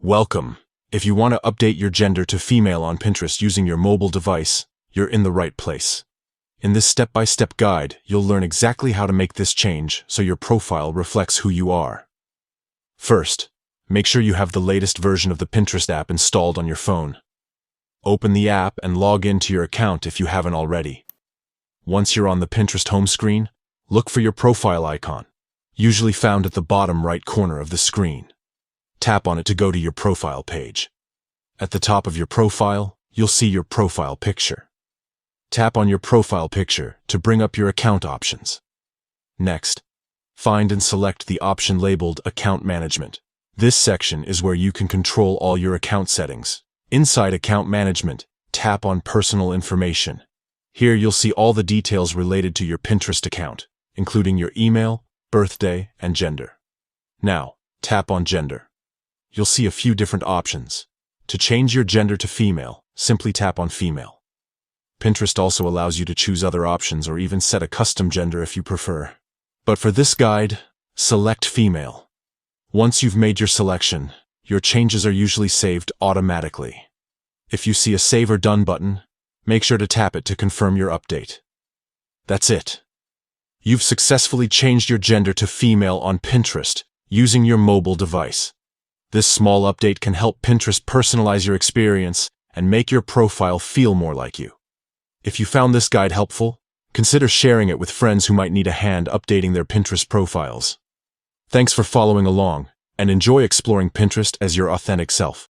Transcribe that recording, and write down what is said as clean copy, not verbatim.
Welcome. If you want to update your gender to female on Pinterest using your mobile device, you're in the right place. In this step-by-step guide, you'll learn exactly how to make this change so your profile reflects who you are. First, make sure you have the latest version of the Pinterest app installed on your phone. Open the app and log into your account if you haven't already. Once you're on the Pinterest home screen, look for your profile icon, usually found at the bottom right corner of the screen. Tap on it to go to your profile page. At the top of your profile, you'll see your profile picture. Tap on your profile picture to bring up your account options. Next, find and select the option labeled Account Management. This section is where you can control all your account settings. Inside Account Management, tap on Personal Information. Here you'll see all the details related to your Pinterest account, including your email, birthday, and gender. Now, tap on Gender. You'll see a few different options. To change your gender to female, simply tap on Female. Pinterest also allows you to choose other options or even set a custom gender if you prefer. But for this guide, select Female. Once you've made your selection, your changes are usually saved automatically. If you see a Save or Done button, make sure to tap it to confirm your update. That's it. You've successfully changed your gender to female on Pinterest using your mobile device. This small update can help Pinterest personalize your experience and make your profile feel more like you. If you found this guide helpful, consider sharing it with friends who might need a hand updating their Pinterest profiles. Thanks for following along, and enjoy exploring Pinterest as your authentic self.